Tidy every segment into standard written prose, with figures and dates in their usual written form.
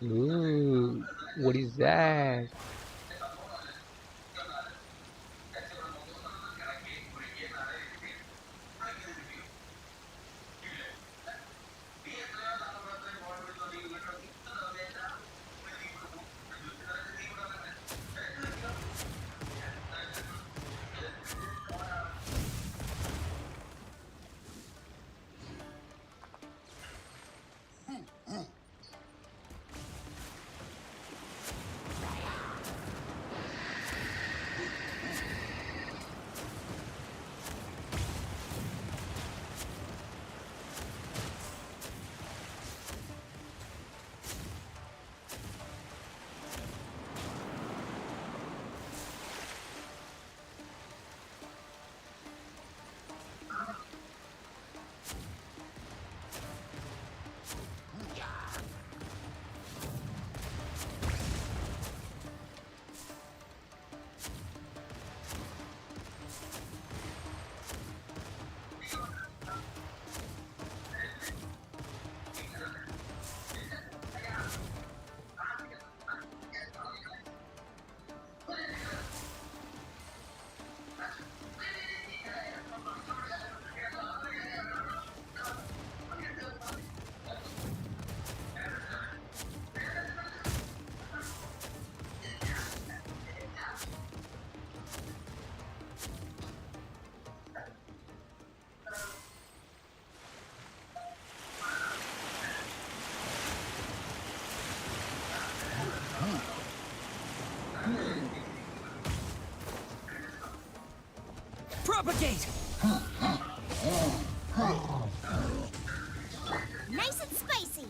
Ooh, what is that? Propagate! Nice and spicy!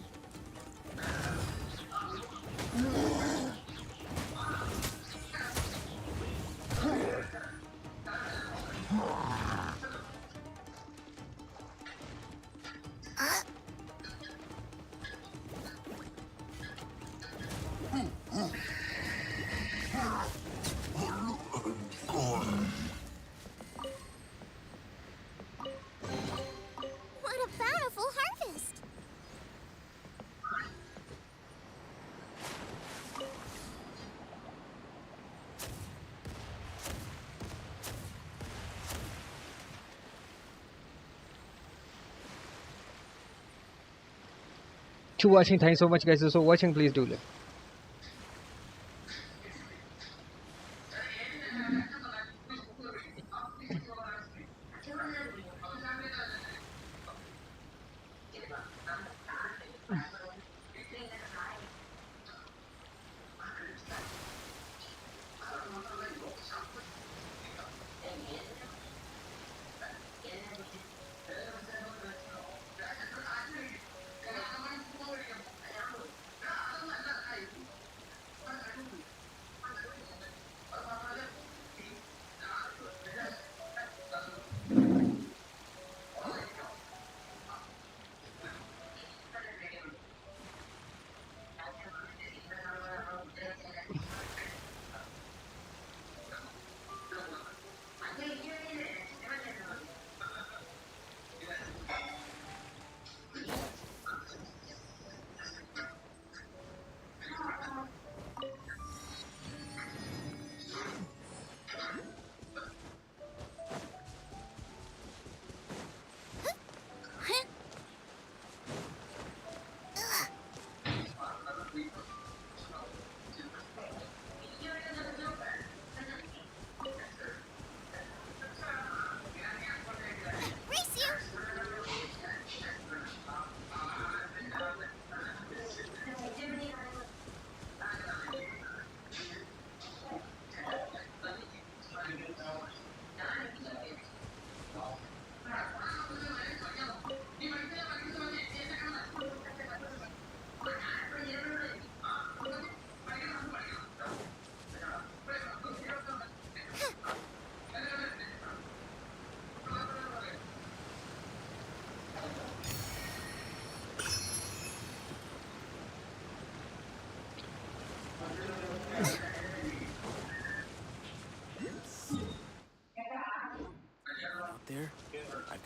What a bountiful harvest! To watching, thanks so much guys for watching. Please do like.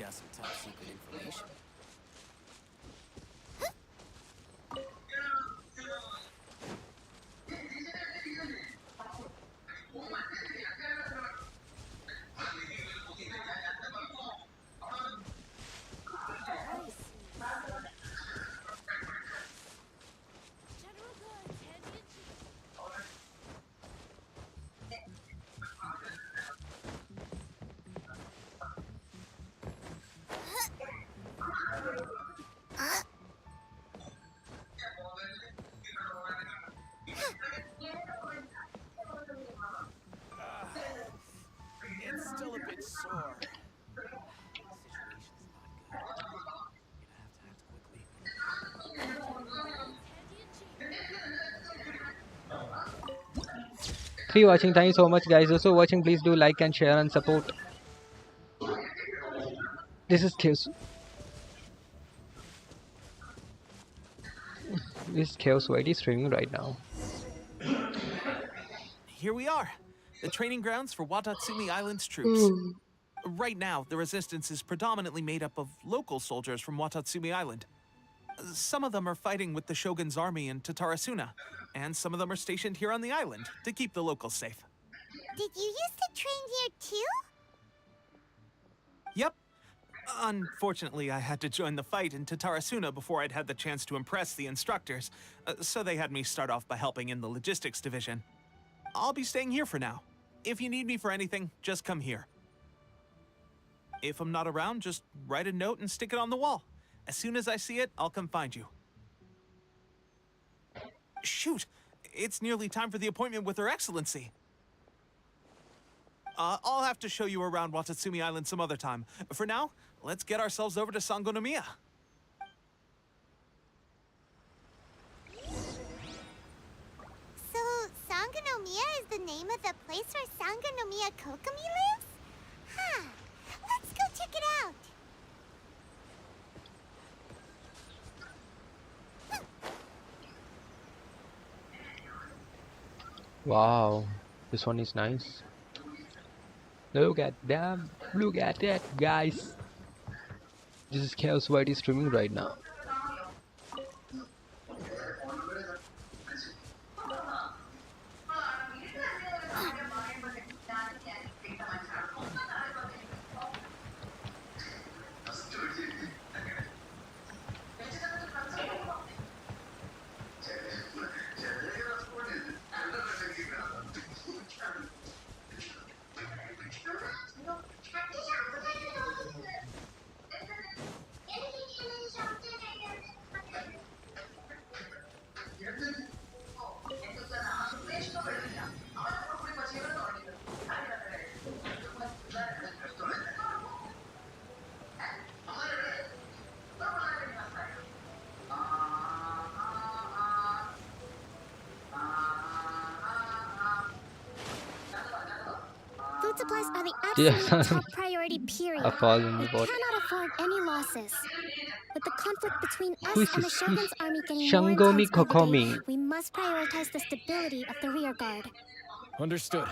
us some top secret information. General goods, handy and cheap. It's still a bit sore. Situation's not good. Gonna have to act quickly. Handy and cheap. Three watching. Thank you so much, guys. Also watching, please do like and share and support. This is chaos. This is chaos already streaming right now. Here we are, the training grounds for Watatsumi Island's troops. Right now, the resistance is predominantly made up of local soldiers from Watatsumi Island. Some of them are fighting with the Shogun's army in Tatarasuna, and some of them are stationed here on the island to keep the locals safe. Did you used to train here too? Yep. Unfortunately, I had to join the fight in Tatarasuna before I'd had the chance to impress the instructors, so they had me start off by helping in the logistics division. I'll be staying here for now. If you need me for anything, just come here. If I'm not around, just write a note and stick it on the wall. As soon as I see it, I'll come find you. Shoot! It's nearly time for the appointment with Her Excellency. I'll have to show you around Watatsumi Island some other time. For now, let's get ourselves over to Sangonomiya. So, Sangonomiya is the name of the place where Sangonomiya Kokomi lives? Huh. Let's go check it out. Wow, this one is nice. Look at them. Look at that, guys. This is chaos already streaming right now. Food supplies are the Yes. absolute top priority, period. A fall in We the bot. cannot afford any losses. With the conflict between Who us is and the this? Shogun's army getting more Shangomi intense by the day, Kokomi. we must prioritize the stability of the rear guard. Understood.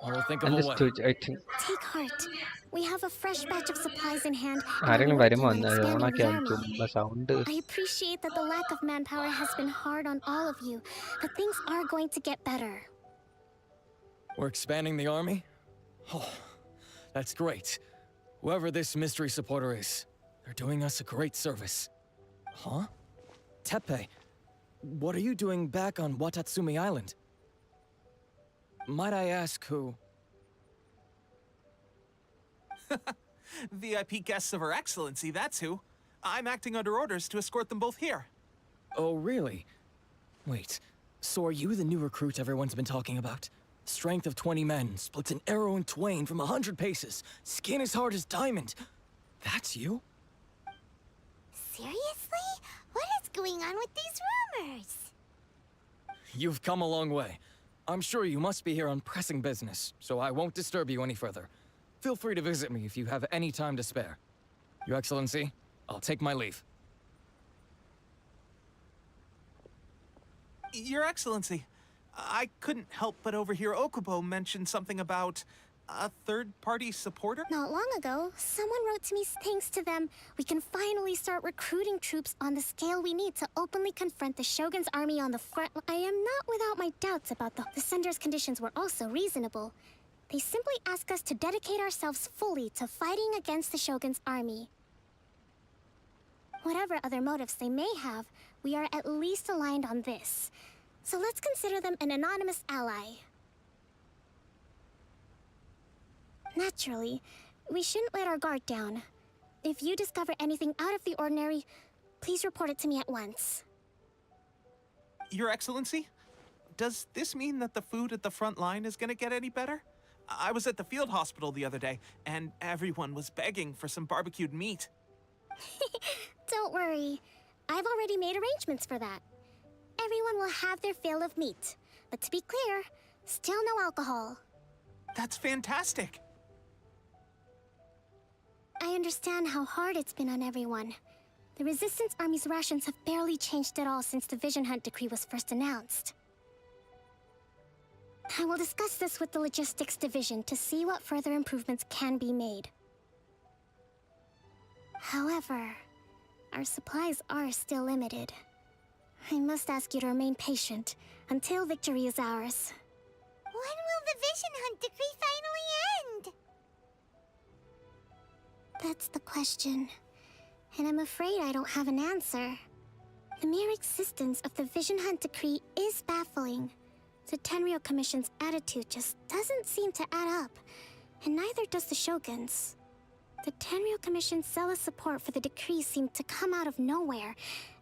I will think of a way. Understood, I think. Take heart. We have a fresh batch of supplies in hand and are ആരെങ്കിലും working വരുമോ on ഒന്ന് expanding the ഓണാക്കിയാൽ army. ചുമ്മാ sound. I appreciate that the lack of manpower has been hard on all of you, but things are going to get better. We're expanding the army? Oh, that's great. Whoever this mystery supporter is, they're doing us a great service. Huh? Teppei, what are you doing back on Watatsumi Island? Might I ask who? VIP guests of Her Excellency, that's who. I'm acting under orders to escort them both here. Oh, really? Wait, so are you the new recruit everyone's been talking about? Strength of 20 men, splits an arrow in twain from 100 paces, skin as hard as diamond. That's you? Seriously? What is going on with these rumors? You've come a long way. I'm sure you must be here on pressing business, so I won't disturb you any further. Feel free to visit me if you have any time to spare. Your Excellency, I'll take my leave. Your Excellency, I couldn't help but overhear Okubo mention something about A third-party supporter? Not long ago, someone wrote to me, thanks to them, we can finally start recruiting troops on the scale we need to openly confront the Shogun's army on the front. I am not without my doubts about the sender's conditions were also reasonable. They simply ask us to dedicate ourselves fully to fighting against the Shogun's army. Whatever other motives they may have, we are at least aligned on this. So let's consider them an anonymous ally. Naturally, we shouldn't let our guard down. If you discover anything out of the ordinary, please report it to me at once. Your Excellency? Does this mean that the food at the front line is gonna get any better? I was at the field hospital the other day, and everyone was begging for some barbecued meat. Don't worry. I've already made arrangements for that. Everyone will have their fill of meat. But to be clear, still no alcohol. That's fantastic! I understand how hard it's been on everyone. The Resistance Army's rations have barely changed at all since the Vision Hunt decree was first announced. I will discuss this with the Logistics Division to see what further improvements can be made. However, our supplies are still limited. I must ask you to remain patient until victory is ours. When will the Vision Hunt decree finally end? That's the question. And I'm afraid I don't have an answer. The mere existence of the Vision Hunt decree is baffling. The Tenryou Commission's attitude just doesn't seem to add up, and neither does the Shogun's. The Tenryou Commission's zealous support for the decree seemed to come out of nowhere,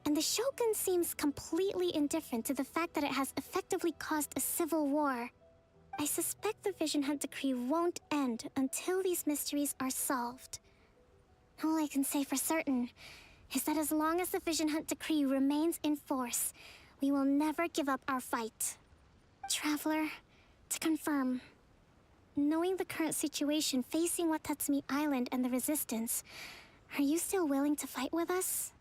and the Shogun seems completely indifferent to the fact that it has effectively caused a civil war. I suspect the Vision Hunt decree won't end until these mysteries are solved. All I can say for certain is that as long as the Vision Hunt decree remains in force, we will never give up our fight. Traveler, to confirm, knowing the current situation facing Watatsumi Island and the Resistance, are you still willing to fight with us?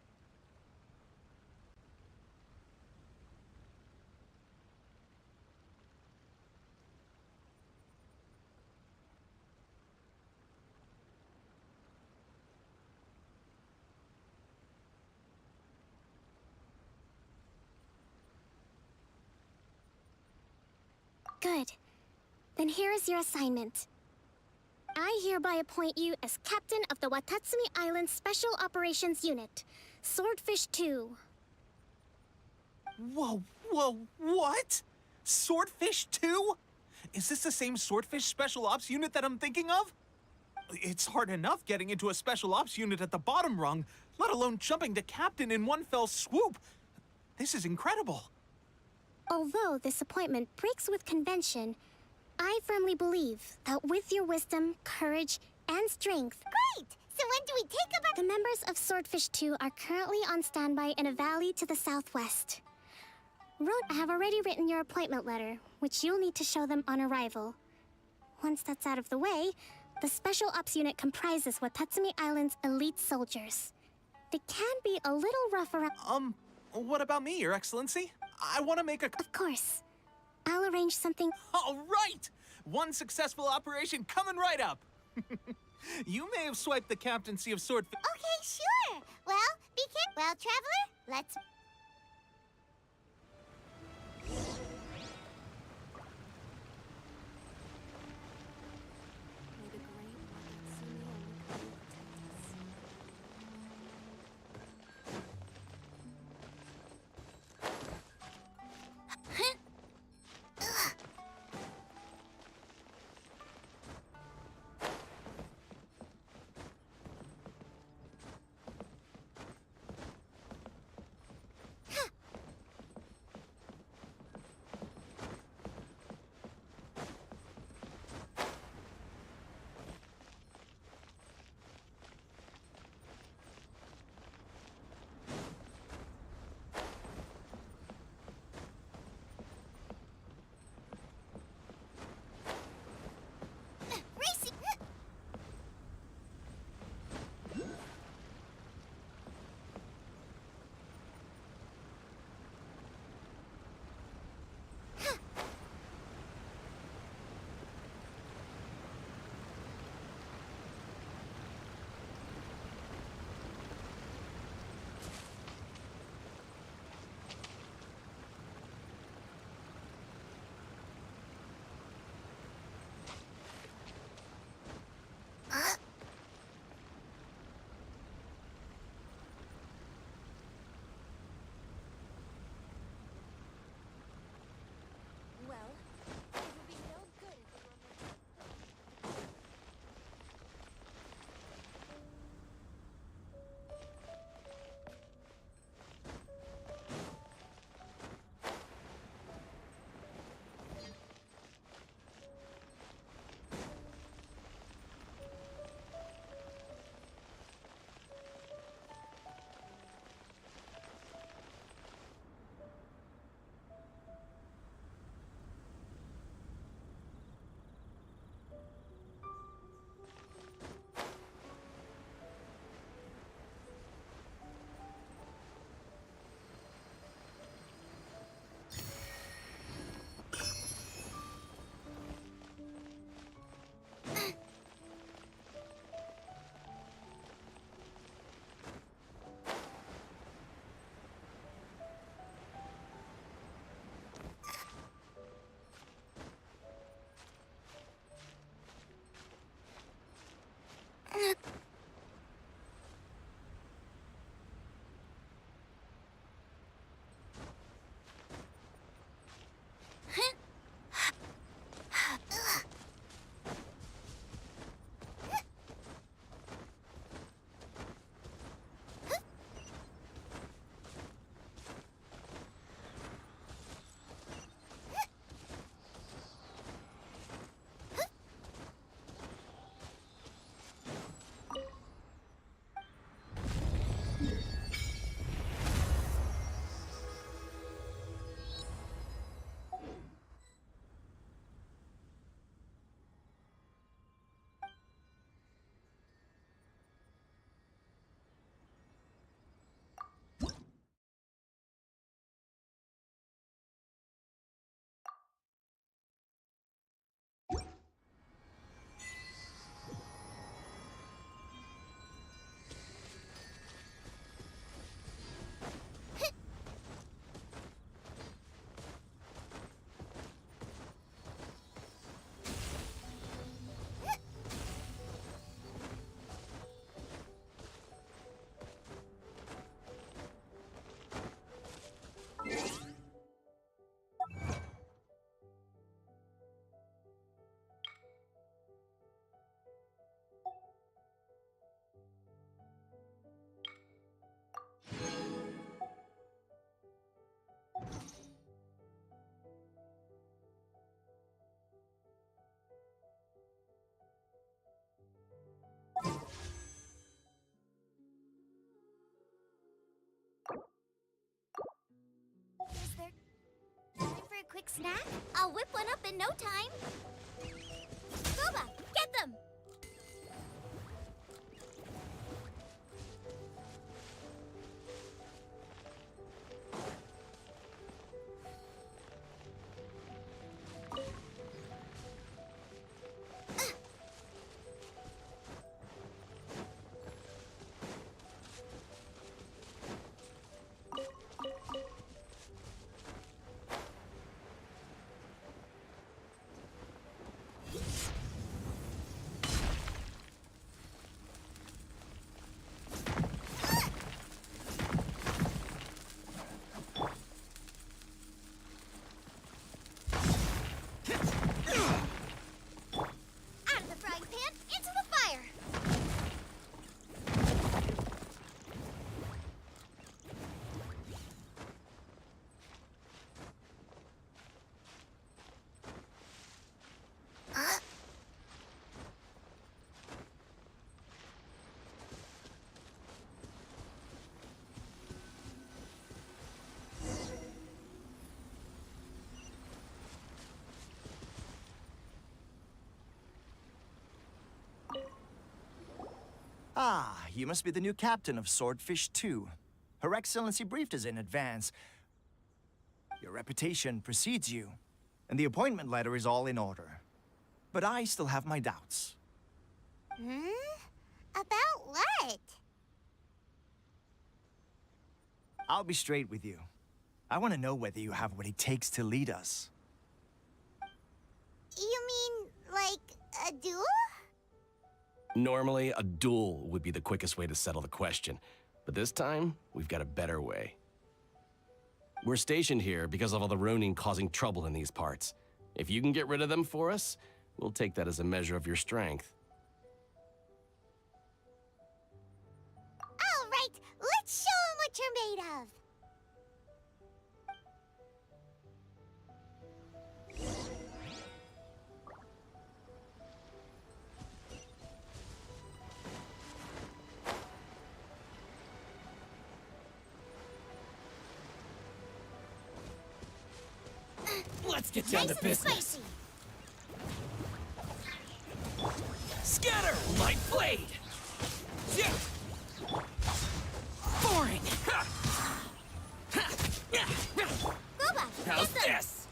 Good. Then here is your assignment. I hereby appoint you as captain of the Watatsumi Island Special Operations Unit, Swordfish 2. Whoa, what? Swordfish 2? Is this the same Swordfish Special Ops unit that I'm thinking of? It's hard enough getting into a Special Ops unit at the bottom rung, let alone jumping to captain in one fell swoop. This is incredible. Although this appointment breaks with convention, I firmly believe that with your wisdom, courage, and strength... Great! So when do we take up our... The members of Swordfish 2 are currently on standby in a valley to the southwest. I have already written your appointment letter, which you'll need to show them on arrival. Once that's out of the way, the Special Ops Unit comprises Watatsumi Island's elite soldiers. They can be a little rough around... What about me, Your Excellency? I want to make a... Of course. I'll arrange something... All right! One successful operation coming right up! You may have swiped the captaincy of Swordfish... Okay, sure. Well, Well, Traveler, let's... quick snack? I'll whip one up in no time. Boba, get them! Out of the frying pan, into the fire! Ah, you must be the new captain of Swordfish 2. Her Excellency briefed us in advance. Your reputation precedes you, and the appointment letter is all in order. But I still have my doubts. Hmm? About what? I'll be straight with you. I want to know whether you have what it takes to lead us. You mean, like, a duel? Normally, a duel would be the quickest way to settle the question, but this time, we've got a better way. We're stationed here because of all the Ronin causing trouble in these parts. If you can get rid of them for us, we'll take that as a measure of your strength. All right, let's show 'em what you're made of. Let's get down to Nice and business. spicy. Scatter, light blade. Yeah. Boring. Ha. Ha. Yeah. Boba, How's get them. this?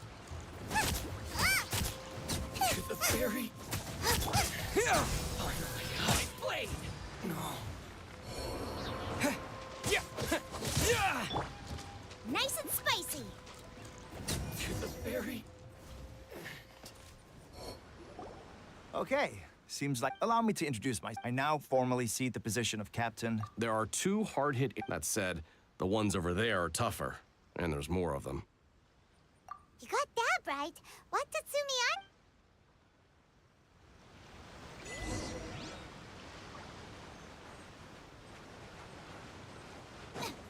To the fairy. Yeah. Finally, light blade. No. Yeah. Yeah. Nice and spicy. To the fairy. Okay, seems like... Allow me to introduce myself. I now formally cede the position of captain. There are two hard-hit... That said, the ones over there are tougher, and there's more of them. You got that right. What, Tatsumi?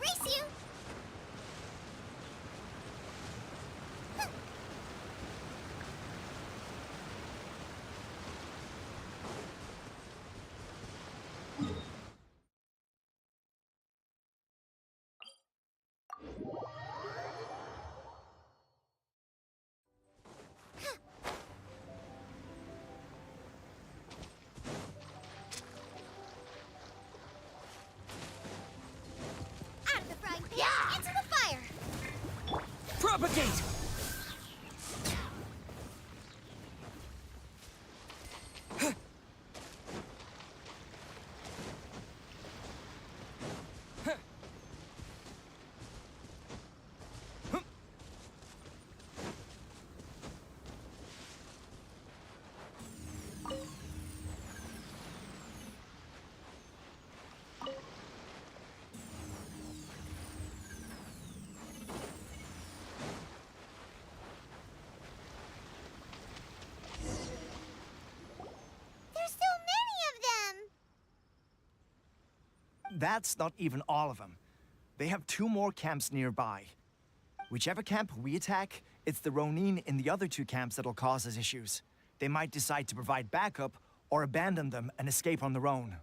Race you! Out of the frying pan, into the fire! Propagate. There's so many of them! That's not even all of them. They have 2 more camps nearby. Whichever camp we attack, it's the Ronin in the other 2 camps that'll cause us issues. They might decide to provide backup or abandon them and escape on their own.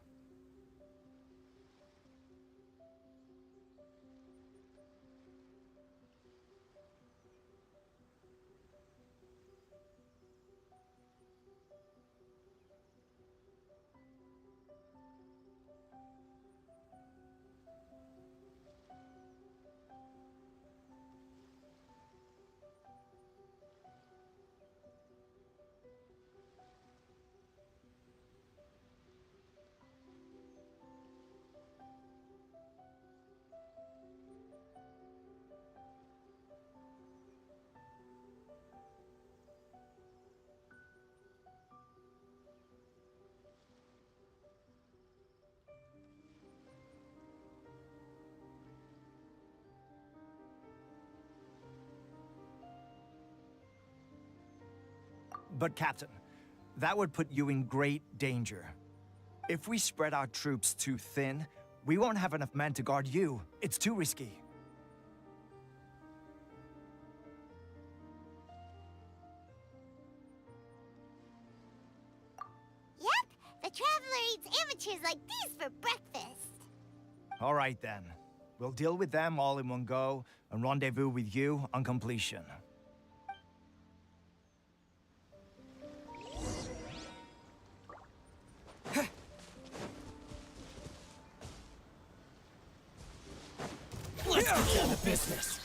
But Captain, that would put you in great danger. If we spread our troops too thin, we won't have enough men to guard you. It's too risky. Yep, the Traveler eats amateurs like these for breakfast. All right then. We'll deal with them all in one go and rendezvous with you on completion. Let's get down to business.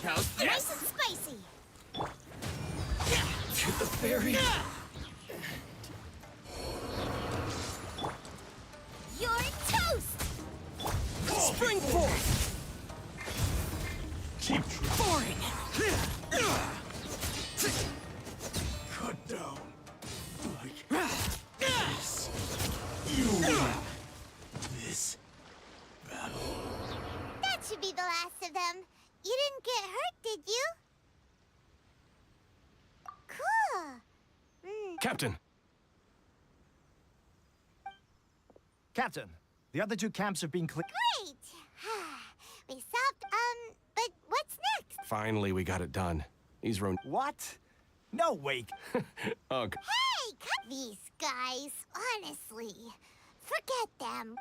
How's Nice this? and spicy. To the ferry. You're toast! Springboard! Keep Boring! cut down. Like this. You win this battle. That should be the last of them. You didn't get hurt, did you? Cool. Captain! Captain, the other two camps have been cleared. Great. We solved, but what's next? Finally, we got it done. These Ron... What? No, wait. Ugh. Hey, cut these guys. Honestly, forget them.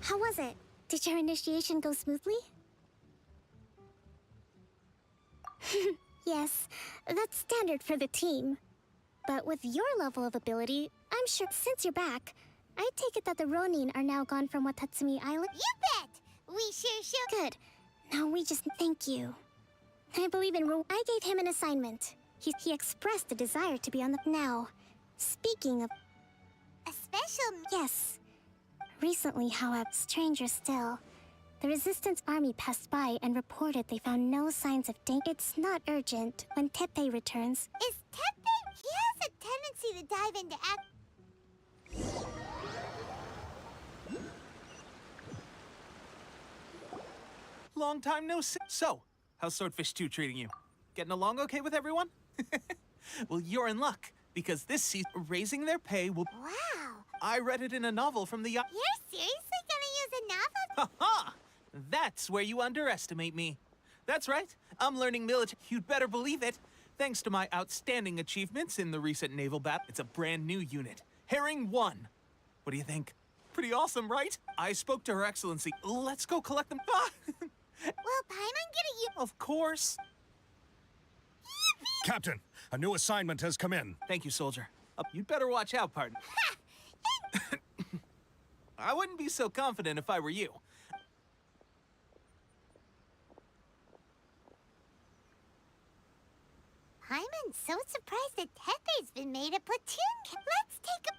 How was it? Did your initiation go smoothly? Yes, that's standard for the team. But with your level of ability, I'm sure since you're back, I take it that the Ronin are now gone from Watatsumi Island? You bet! We sure should. Good. Now we just thank you. I believe in I gave him an assignment. He expressed a desire to be on the... Now, speaking of... A special... Yes. Recently, however, stranger still, the Resistance Army passed by and reported they found no signs of danger. It's not urgent. When Teppei returns... Is Teppei? He has a tendency to dive into Long time no see. So, how's Swordfish 2 treating you? Getting along okay with everyone? Well, you're in luck, because this season, raising their pay will... Wow! I read it in a novel from the... You're seriously gonna use a novel? Ha-ha! That's where you underestimate me. That's right. I'm learning military. You'd better believe it. Thanks to my outstanding achievements in the recent naval battle, it's a brand new unit. Herring 1. What do you think? Pretty awesome, right? I spoke to Her Excellency. Let's go collect them. Will Paimon get a Of course. Captain, a new assignment has come in. Thank you, soldier. You'd better watch out, partner. I wouldn't be so confident if I were you. Paimon's so surprised that Teppei's been made a platoon. Let's take a...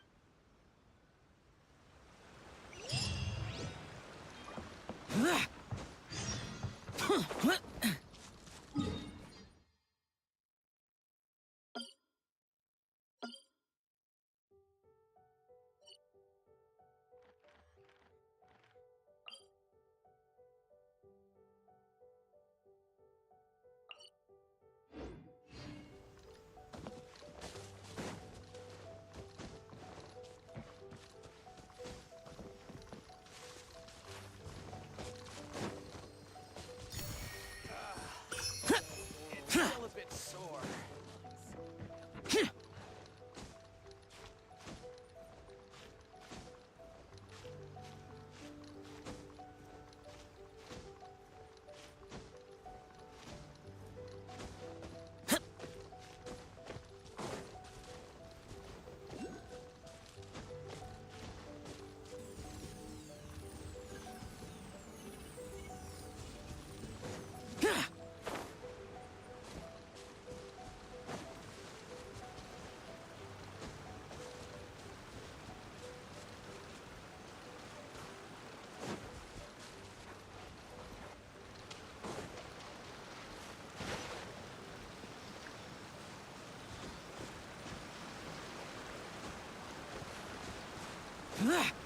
Ugh.